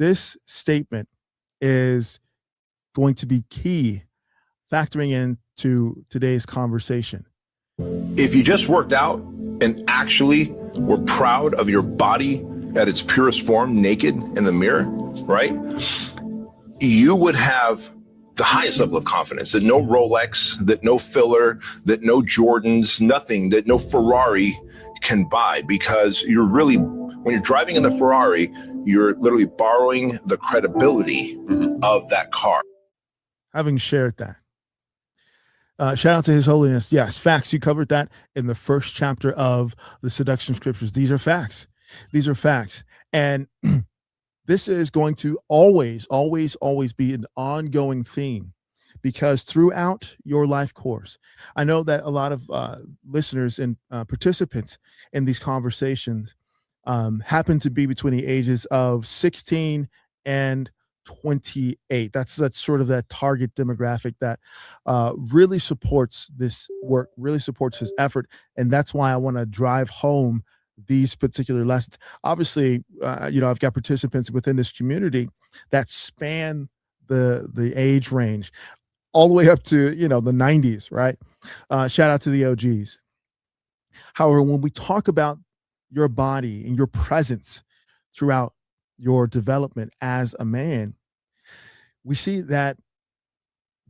this statement is going to be key factoring into today's conversation. If you just worked out and actually were proud of your body at its purest form, naked in the mirror, right? You would have the highest level of confidence that no Rolex, that no filler, that no Jordans, nothing, that no Ferrari can buy, because you're really, when you're driving in the Ferrari, you're literally borrowing the credibility of that car. Having shared that, shout out to His Holiness. Yes, facts. You covered that in the first chapter of the Seduction Scriptures. These are facts. These are facts. And this is going to always, always, always be an ongoing theme, because throughout your life course, I know that a lot of listeners and participants in these conversations happen to be between the ages of 16 and 28. That's sort of that target demographic that really supports this work, really supports his effort. And that's why I want to drive home these particular lessons. Obviously, I've got participants within this community that span the age range all the way up to, the 90s, right? Shout out to the OGs. However, when we talk about your body and your presence throughout your development as a man, we see that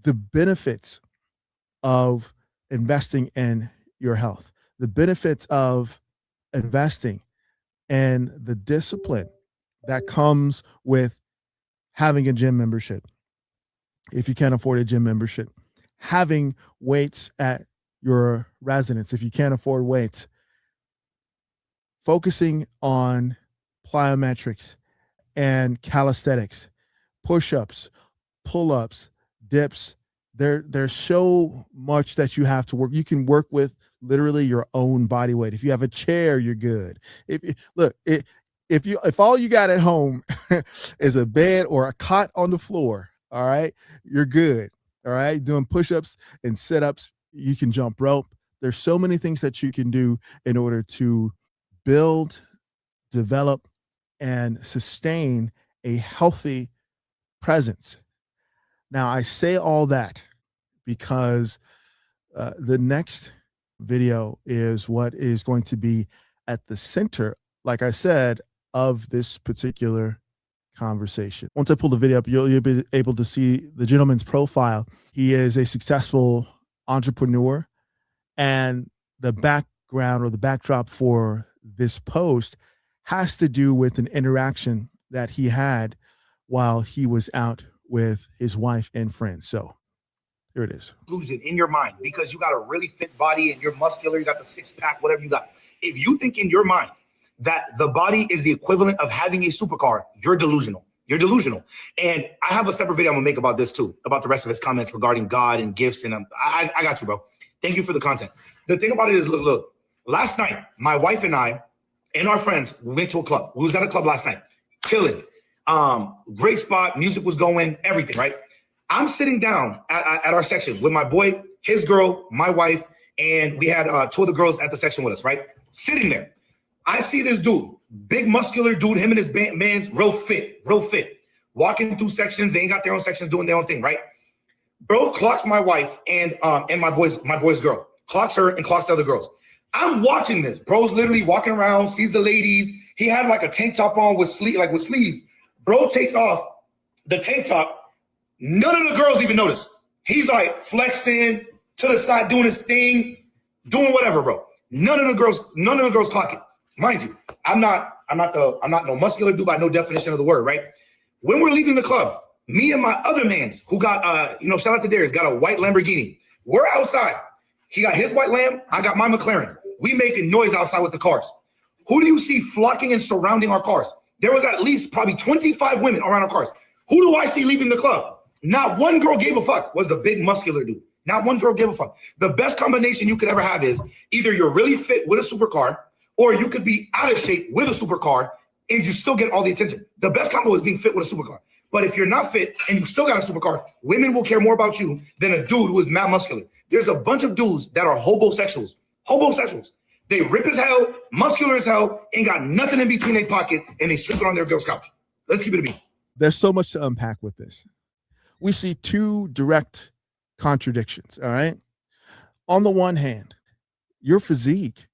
the benefits of investing in your health, the benefits of investing and the discipline that comes with having a gym membership, if you can't afford a gym membership, having weights at your residence, if you can't afford weights, focusing on plyometrics and calisthenics, push-ups, pull-ups, dips. There's so much that you have to work. You can work with literally your own body weight. If you have a chair, you're good. If all you got at home is a bed or a cot on the floor, all right, you're good. All right, doing push-ups and sit-ups, you can jump rope. There's so many things that you can do in order to build, develop, and sustain a healthy presence. Now, I say all that because the next video is what is going to be at the center, like I said, of this particular conversation. Once I pull the video up, you'll be able to see the gentleman's profile. He is a successful entrepreneur, and the background or the backdrop for this post has to do with an interaction that he had while he was out with his wife and friends. So here it is. Illusion in your mind, because you got a really fit body and you're muscular, you got the six pack, whatever you got. If you think in your mind that the body is the equivalent of having a supercar, you're delusional. You're delusional. And I have a separate video I'm gonna make about this too, about the rest of his comments regarding God and gifts. And I got you, bro. Thank you for the content. The thing about it is, look, last night, my wife and I and our friends went to a club. We was at a club last night, chilling. Great spot, music was going, everything, right? I'm sitting down at our section with my boy, his girl, my wife, and we had two of the girls at the section with us, right? Sitting there. I see this dude, big muscular dude, him and his man's real fit, walking through sections. They ain't got their own sections, doing their own thing, right? Bro clocks my wife and my boy's girl, clocks her and clocks the other girls. I'm watching this. Bro's literally walking around, sees the ladies. He had like a tank top on with sleeves. Bro takes off the tank top. None of the girls even notice. He's like flexing to the side, doing his thing, doing whatever, bro. None of the girls clocking. Mind you, I'm not no muscular dude by no definition of the word, right? When we're leaving the club, me and my other mans who got shout out to Darius, got a white Lamborghini. We're outside. He got his white Lamb, I got my McLaren. We making noise outside with the cars. Who do you see flocking and surrounding our cars? There was at least probably 25 women around our cars. Who do I see leaving the club? Not one girl gave a fuck. Was the big muscular dude. Not one girl gave a fuck. The best combination you could ever have is either you're really fit with a supercar, or you could be out of shape with a supercar and you still get all the attention. The best combo is being fit with a supercar. But if you're not fit and you still got a supercar, women will care more about you than a dude who is mad muscular. There's a bunch of dudes that are hobosexuals. They rip as hell, muscular as hell, ain't got nothing in between their pocket, and they sleep it on their girl's couch. Let's keep it a beat. There's so much to unpack with this. We see two direct contradictions, all right? On the one hand, your physique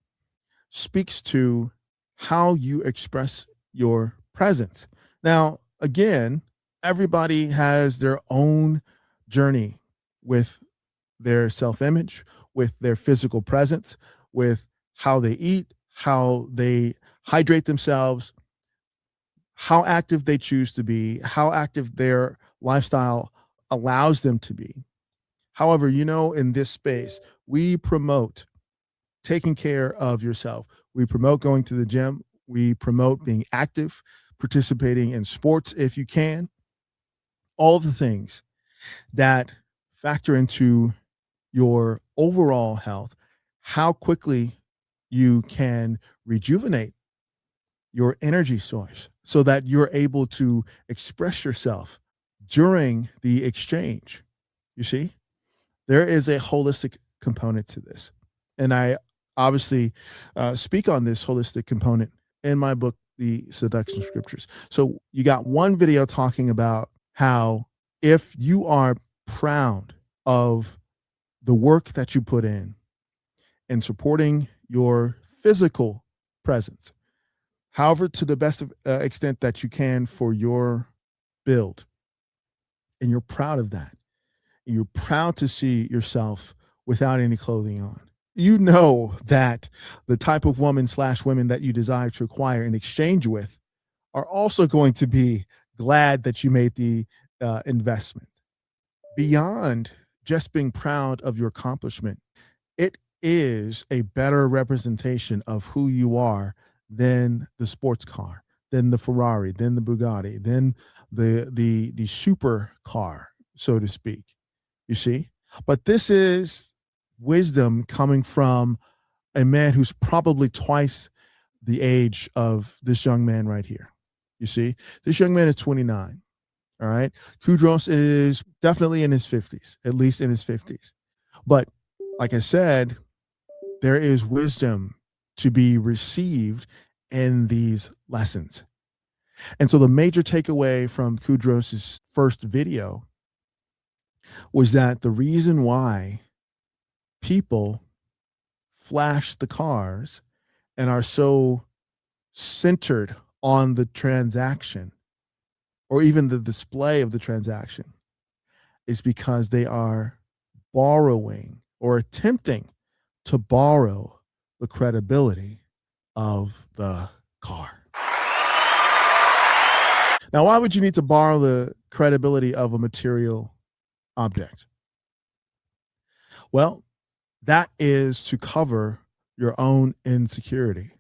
speaks to how you express your presence. Now, again, everybody has their own journey with their self image, with their physical presence, with how they eat, how they hydrate themselves, how active they choose to be, how active their lifestyle allows them to be. However, in this space, we promote taking care of yourself. We promote going to the gym. We promote being active, participating in sports if you can, all the things that factor into your overall health, how quickly you can rejuvenate your energy source so that you're able to express yourself during the exchange. You see, there is a holistic component to this. And I obviously speak on this holistic component in my book, The Seduction Scriptures. So you got one video talking about how if you are proud of the work that you put in and supporting your physical presence, however, to the best of, extent that you can for your build, and you're proud of that, and you're proud to see yourself without any clothing on, you know that the type of woman/women that you desire to acquire in exchange with are also going to be glad that you made the investment. Beyond just being proud of your accomplishment, it is a better representation of who you are than the sports car, than the Ferrari, than the Bugatti, than the super car, so to speak. You see? But this is wisdom coming from a man who's probably twice the age of this young man right here. You see? This young man is 29. All right. Kudros is definitely in his 50s, at least in his 50s. But like I said, there is wisdom to be received in these lessons. And so the major takeaway from Kudros's first video was that the reason why people flash the cars and are so centered on the transaction or even the display of the transaction is because they are borrowing or attempting to borrow the credibility of the car. Now, why would you need to borrow the credibility of a material object? Well, that is to cover your own insecurity.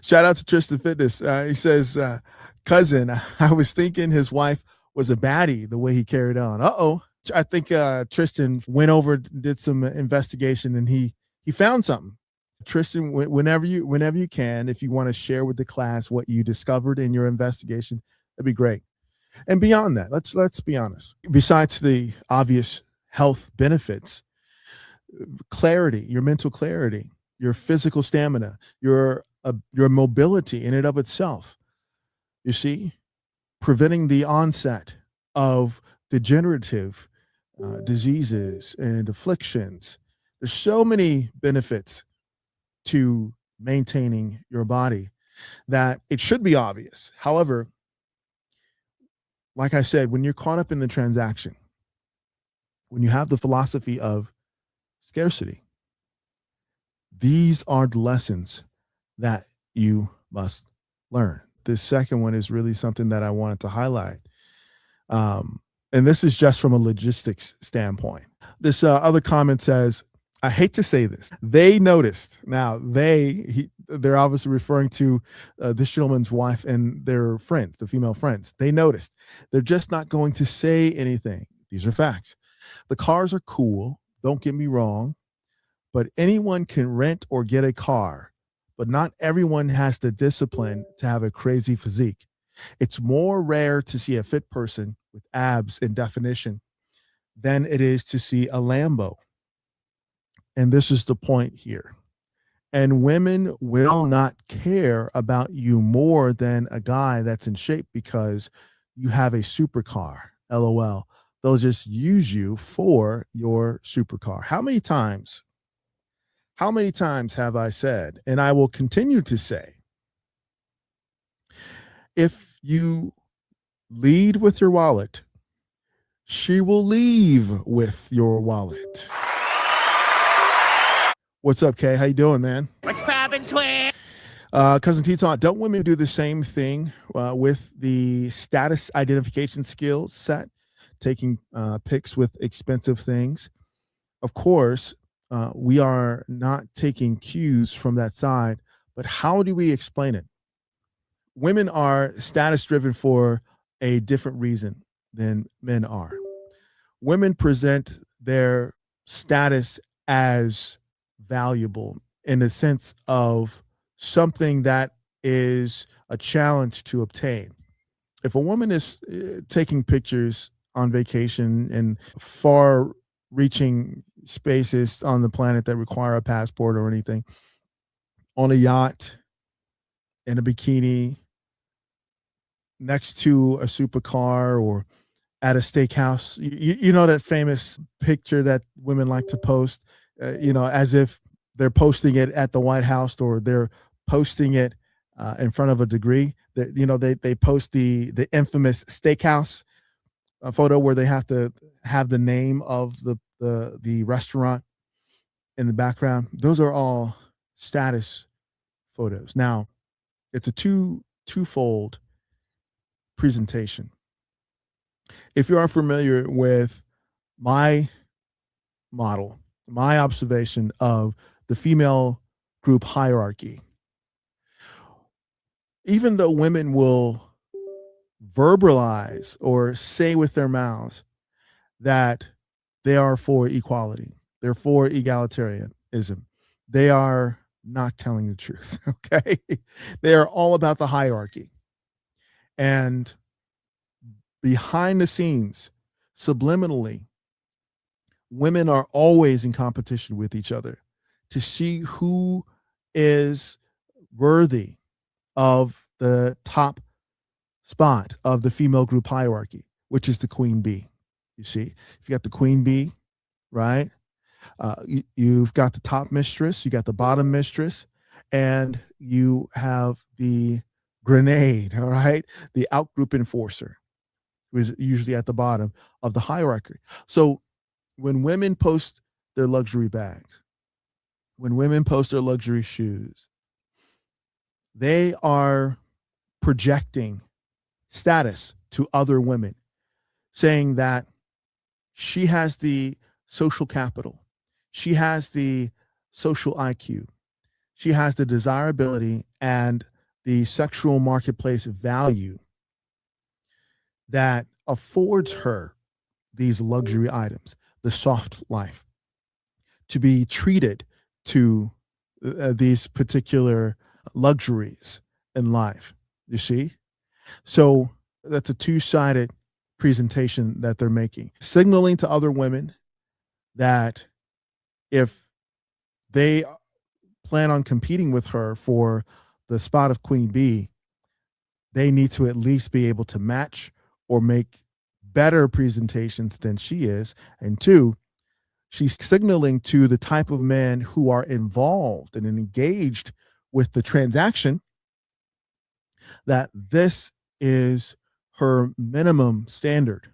Shout out to Tristan Fitness. He says, cousin, I was thinking his wife was a baddie the way he carried on. Uh-oh. I think Tristan went over, did some investigation, and he found something. Tristan, whenever you can, if you want to share with the class what you discovered in your investigation, that'd be great. And beyond that, let's be honest. Besides the obvious health benefits, clarity, your mental clarity, your physical stamina, your mobility in and of itself, you see, preventing the onset of degenerative diseases and afflictions. There's so many benefits to maintaining your body that it should be obvious. However, like I said, when you're caught up in the transaction, when you have the philosophy of scarcity, these are the lessons that you must learn. This second one is really something that I wanted to highlight. And this is just from a logistics standpoint. This other comment says, I hate to say this. They noticed. Now, they're obviously referring to this gentleman's wife and their friends, the female friends. They noticed. They're just not going to say anything. These are facts. The cars are cool. Don't get me wrong. But anyone can rent or get a car. But not everyone has the discipline to have a crazy physique. It's more rare to see a fit person with abs and definition than it is to see a Lambo. And this is the point here. And women will not care about you more than a guy that's in shape because you have a supercar. LOL. They'll just use you for your supercar. How many times have I said, and I will continue to say, if you lead with your wallet, she will leave with your wallet. What's up, Kay? How you doing, man? What's poppin', twin? Cousin T-Taw, don't women do the same thing with the status identification skills set, taking pics with expensive things? Of course, we are not taking cues from that side, but how do we explain it? Women are status driven for a different reason than men are. Women present their status as valuable in the sense of something that is a challenge to obtain. If a woman is taking pictures on vacation in far reaching spaces on the planet that require a passport or anything, on a yacht, in a bikini, next to a supercar, or at a steakhouse, you know that famous picture that women like to post, as if they're posting it at the White House or they're posting it in front of a degree. They post the infamous steakhouse photo where they have to have the name of the restaurant in the background. Those are all status photos. Now, it's a twofold presentation. If you are familiar with my model, my observation of the female group hierarchy, even though women will verbalize or say with their mouths that they are for equality, they're for egalitarianism, they are not telling the truth. Okay. They are all about the hierarchy. And behind the scenes, subliminally, women are always in competition with each other to see who is worthy of the top spot of the female group hierarchy, which is the queen bee. You see, if you got the queen bee, right? You've got the top mistress, you got the bottom mistress, and you have the grenade, all right? The outgroup enforcer, who is usually at the bottom of the hierarchy. So when women post their luxury bags, when women post their luxury shoes, they are projecting status to other women, saying that she has the social capital, she has the social IQ, she has the desirability and the sexual marketplace value that affords her these luxury items, the soft life, to be treated to these particular luxuries in life. You see? So that's a two-sided presentation that they're making, signaling to other women that if they plan on competing with her for the spot of queen bee, they need to at least be able to match or make better presentations than she is. And two, she's signaling to the type of men who are involved and engaged with the transaction that this is her minimum standard.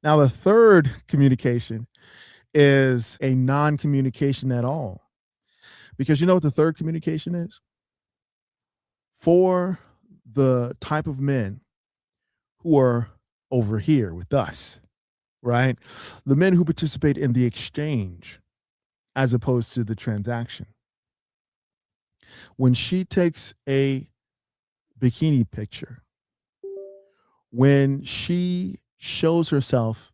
Now, the third communication is a non-communication at all. Because you know what the third communication is? For the type of men who are over here with us, right? The men who participate in the exchange as opposed to the transaction. When she takes a bikini picture, when she shows herself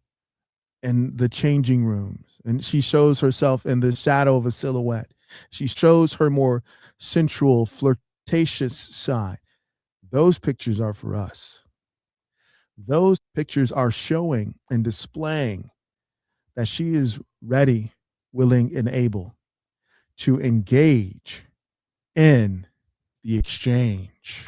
in the changing rooms and she shows herself in the shadow of a silhouette, she shows her more sensual, flirtatious side. Those pictures are for us. Those pictures are showing and displaying that she is ready, willing, and able to engage in the exchange.